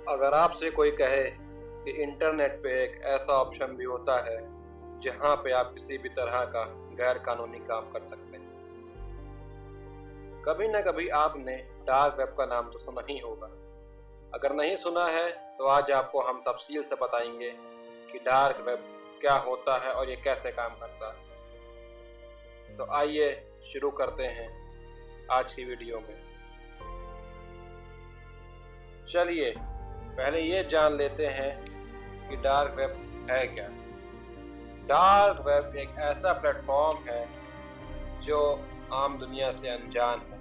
अगर आपसे कोई कहे कि इंटरनेट पे एक ऐसा ऑप्शन भी होता है जहां पे आप किसी भी तरह का गैर कानूनी काम कर सकते हैं, कभी ना कभी आपने डार्क वेब का नाम तो सुना ही होगा। अगर नहीं सुना है तो आज आपको हम तफसील से बताएंगे कि डार्क वेब क्या होता है और ये कैसे काम करता है। तो आइए शुरू करते हैं आज की वीडियो में। चलिए पहले ये जान लेते हैं कि डार्क वेब है क्या। डार्क वेब एक ऐसा प्लेटफॉर्म है जो आम दुनिया से अनजान है।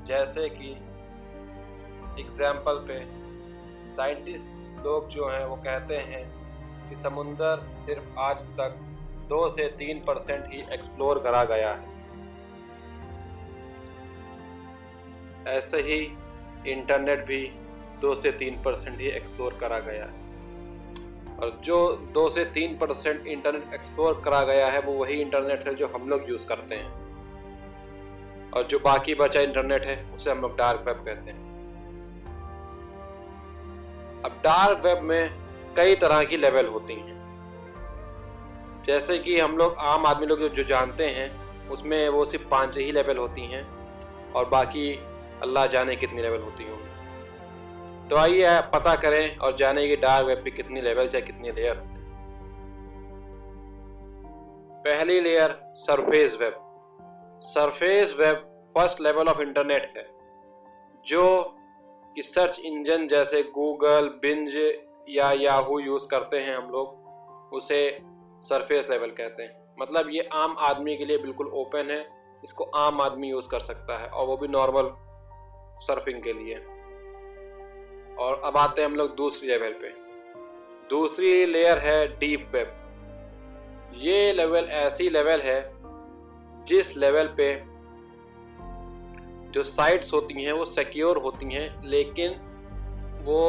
जैसे कि एग्जाम्पल पे साइंटिस्ट लोग जो हैं वो कहते हैं कि समुंदर सिर्फ आज तक 2 से 3% ही एक्सप्लोर करा गया है। ऐसे ही इंटरनेट भी 2 से 3% ही एक्सप्लोर करा गया है, और जो 2 से 3% इंटरनेट एक्सप्लोर करा गया है वो वही इंटरनेट है जो हम लोग यूज़ करते हैं, और जो बाकी बचा इंटरनेट है उसे हम लोग डार्क वेब कहते हैं। अब डार्क वेब में कई तरह की लेवल होती हैं। जैसे कि हम लोग आम आदमी लोग जो जानते हैं उसमें वो सिर्फ 5 ही लेवल होती हैं, और बाकी अल्लाह जाने कितनी लेवल होती होंगी। तो आइए पता करें और जानें कि डार्क वेब पे कितनी लेवल या कितनी लेयर। पहली layer surface web. Surface web first level of internet है, जो कि सर्च इंजन जैसे गूगल, बिंज या याहू यूज़ करते हैं हम लोग, उसे सरफेस लेवल कहते हैं। मतलब ये आम आदमी के लिए बिल्कुल ओपन है, इसको आम आदमी यूज़ कर सकता है, और वो भी नॉर्मल सर्फिंग के लिए। और अब आते हैं हम लोग दूसरी लेवल पे। दूसरी लेयर है डीप वेब। ये लेवल ऐसी लेवल है जिस लेवल पे जो साइट्स होती हैं वो सिक्योर होती हैं, लेकिन वो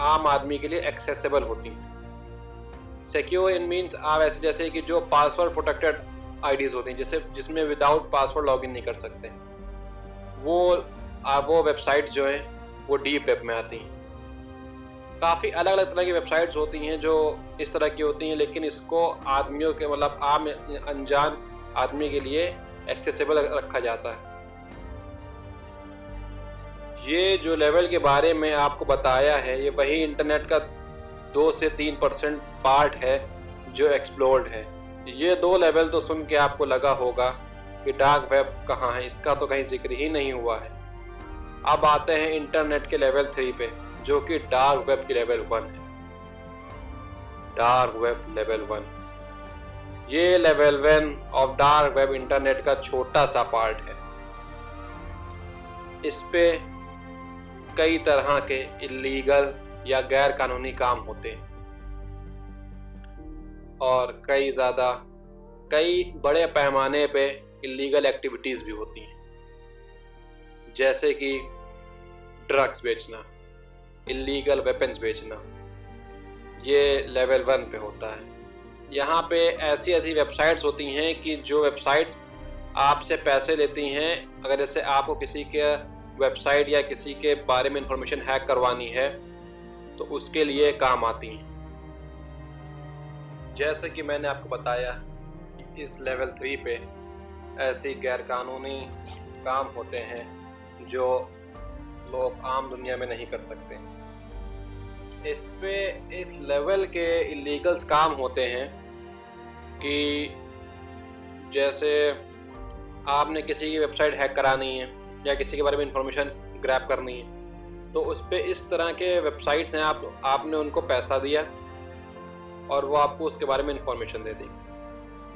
आम आदमी के लिए एक्सेसिबल होती हैं। सिक्योर इन मीन्स आप ऐसे जैसे कि जो पासवर्ड प्रोटेक्टेड आईडीज़ होती हैं, जिसमें विदाउट पासवर्ड लॉगिन नहीं कर सकते, वो वेबसाइट जो हैं वो डीप वेब में आती हैं। काफ़ी अलग अलग तरह की वेबसाइट्स होती हैं जो इस तरह की होती हैं, लेकिन इसको आदमियों के मतलब आम अनजान आदमी के लिए एक्सेसिबल रखा जाता है। ये जो लेवल के बारे में आपको बताया है ये वही इंटरनेट का 2 से 3% पार्ट है जो एक्सप्लोर्ड है। ये 2 लेवल तो सुन के आपको लगा होगा कि डार्क वेब कहाँ है, इसका तो कहीं जिक्र ही नहीं हुआ है। अब आते हैं इंटरनेट के लेवल 3 पे, जो कि डार्क वेब की लेवल 1 है। Dark web level 1। ये level 1 of dark web internet का छोटा सा पार्ट है। इस पे कई तरह के इल्लीगल या गैर कानूनी काम होते हैं, और कई बड़े पैमाने पे इल्लीगल एक्टिविटीज़ भी होती हैं, जैसे कि ड्रग्स बेचना, इल्लीगल वेपन्स बेचना। ये लेवल 1 पे होता है। यहाँ पे ऐसी वेबसाइट्स होती हैं कि जो वेबसाइट्स आपसे पैसे लेती हैं। अगर जैसे आपको किसी के वेबसाइट या किसी के बारे में इंफॉर्मेशन हैक करवानी है तो उसके लिए काम आती हैं। जैसे कि मैंने आपको बताया कि इस लेवल 3 पे ऐसी गैर कानूनी काम होते हैं जो लोग आम दुनिया में नहीं कर सकते। इस लेवल के इलीगल्स काम होते हैं कि जैसे आपने किसी की वेबसाइट हैक करानी है या किसी के बारे में इंफॉर्मेशन ग्रैब करनी है, तो उस पे इस तरह के वेबसाइट्स हैं, आपने उनको पैसा दिया और वो आपको उसके बारे में इंफॉर्मेशन दे दी,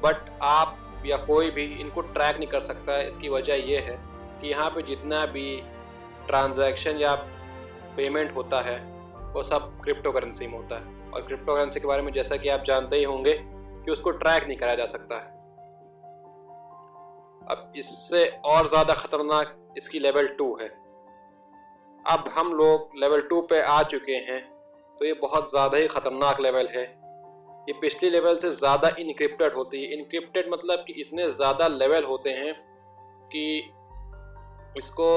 बट आप या कोई भी इनको ट्रैक नहीं कर सकता है। इसकी वजह ये है कि यहाँ पे जितना भी ट्रांजैक्शन या पेमेंट होता है वो सब क्रिप्टो करेंसी में होता है, और क्रिप्टो करेंसी के बारे में जैसा कि आप जानते ही होंगे कि उसको ट्रैक नहीं करा जा सकता है। अब इससे और ज़्यादा ख़तरनाक इसकी लेवल 2 है। अब हम लोग लेवल 2 पे आ चुके हैं, तो ये बहुत ज़्यादा ही ख़तरनाक लेवल है। ये पिछली लेवल से ज़्यादा इनक्रिप्टेड होती है। इनक्रिप्टेड मतलब कि इतने ज़्यादा लेवल होते हैं कि इसको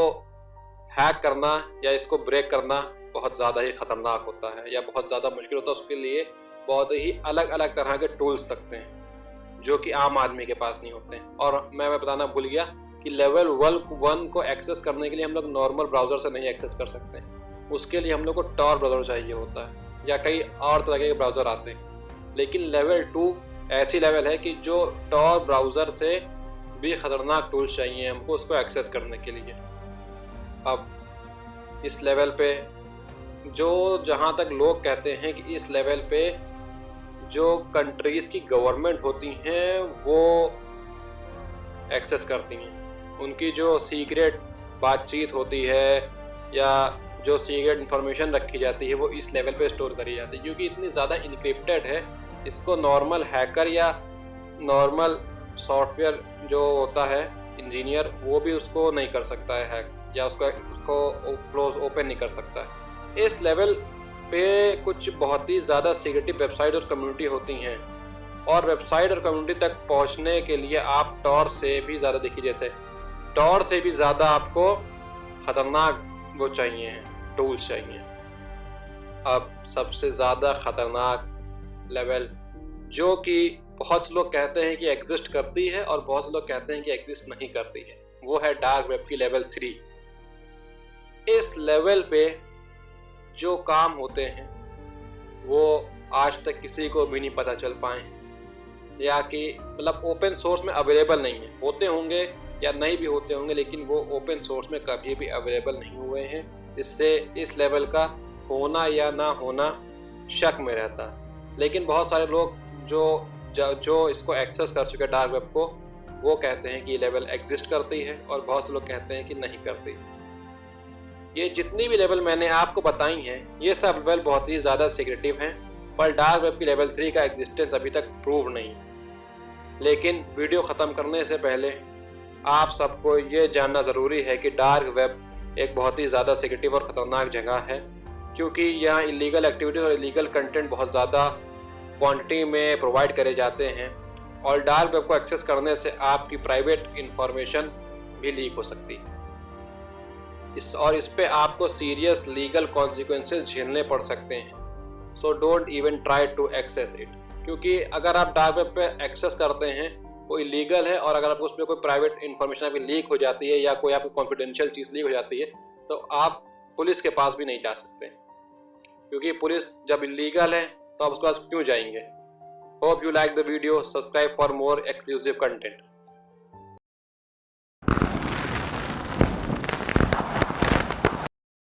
हैक करना या इसको ब्रेक करना बहुत ज़्यादा ही ख़तरनाक होता है या बहुत ज़्यादा मुश्किल होता है, उसके लिए बहुत ही अलग अलग तरह के टूल्स लगते हैं जो कि आम आदमी के पास नहीं होते हैं। और मैं बताना भूल गया कि लेवल 1 को एक्सेस करने के लिए हम लोग नॉर्मल ब्राउज़र से नहीं एक्सेस कर सकते हैं, उसके लिए हम लोग को टॉर ब्राउज़र चाहिए होता है या कई और तरह के ब्राउज़र आते हैं। लेकिन लेवल 2 ऐसी लेवल है कि जो टॉर ब्राउज़र से भी ख़तरनाक टूल्स चाहिए हमको उसको एक्सेस करने के लिए। अब इस लेवल पे जहाँ तक लोग कहते हैं कि इस लेवल पे जो कंट्रीज़ की गवर्नमेंट होती हैं वो एक्सेस करती हैं, उनकी जो सीक्रेट बातचीत होती है या जो सीक्रेट इन्फॉर्मेशन रखी जाती है वो इस लेवल पे स्टोर करी जाती है, क्योंकि इतनी ज़्यादा इनक्रिप्टेड है। इसको नॉर्मल हैकर या नॉर्मल सॉफ्टवेयर जो होता है इंजीनियर वो भी उसको नहीं कर सकता है हैक, या उसको क्लोज ओपन नहीं कर सकता है। इस लेवल पे कुछ बहुत ही ज़्यादा सिक्योरिटी वेबसाइट और कम्युनिटी होती हैं, और वेबसाइट और कम्युनिटी तक पहुंचने के लिए आप टॉर से भी ज़्यादा, देखिए जैसे टॉर से भी ज़्यादा आपको ख़तरनाक वो चाहिए, टूल्स चाहिए। अब सबसे ज़्यादा ख़तरनाक लेवल जो कि बहुत से लोग कहते हैं कि एग्जिस्ट करती है और बहुत से लोग कहते हैं कि एग्जिस्ट नहीं करती है, वो है डार्क वेब की लेवल 3। इस लेवल पे जो काम होते हैं वो आज तक किसी को भी नहीं पता चल पाए, या कि मतलब ओपन सोर्स में अवेलेबल नहीं है, होते होंगे या नहीं भी होते होंगे, लेकिन वो ओपन सोर्स में कभी भी अवेलेबल नहीं हुए हैं, जिससे इस लेवल का होना या ना होना शक में रहता। लेकिन बहुत सारे लोग जो इसको एक्सेस कर चुके डार्क वेब को, वो कहते हैं कि ये लेवल एग्जिस्ट करती है, और बहुत से लोग कहते हैं कि नहीं करती। ये जितनी भी लेवल मैंने आपको बताई हैं ये सब लेवल बहुत ही ज़्यादा सिक्रेटिव हैं, पर डार्क वेब की लेवल 3 का एग्जिस्टेंस अभी तक प्रूव नहीं। लेकिन वीडियो ख़त्म करने से पहले आप सबको ये जानना ज़रूरी है कि डार्क वेब एक बहुत ही ज़्यादा सिक्रेटिव और ख़तरनाक जगह है, क्योंकि यहाँ इलीगल एक्टिविटीज़ और इलीगल कंटेंट बहुत ज़्यादा क्वांटिटी में प्रोवाइड करे जाते हैं, और डार्क वेब को एक्सेस करने से आपकी प्राइवेट इंफॉर्मेशन भी लीक हो सकती है। इस पे आपको सीरियस लीगल कॉन्सिक्वेंसेस झेलने पड़ सकते हैं। So don't even try to access it, क्योंकि अगर आप डार्क वेब पे एक्सेस करते हैं वो इलीगल है, और अगर आप उस पर कोई प्राइवेट इंफॉर्मेशन आपकी लीक हो जाती है या कोई आपकी कॉन्फिडेंशियल चीज़ लीक हो जाती है तो आप पुलिस के पास भी नहीं जा सकते, क्योंकि पुलिस जब इलीगल है तो आप उसके पास क्यों जाएंगे। Hope you like the video, subscribe for more exclusive content.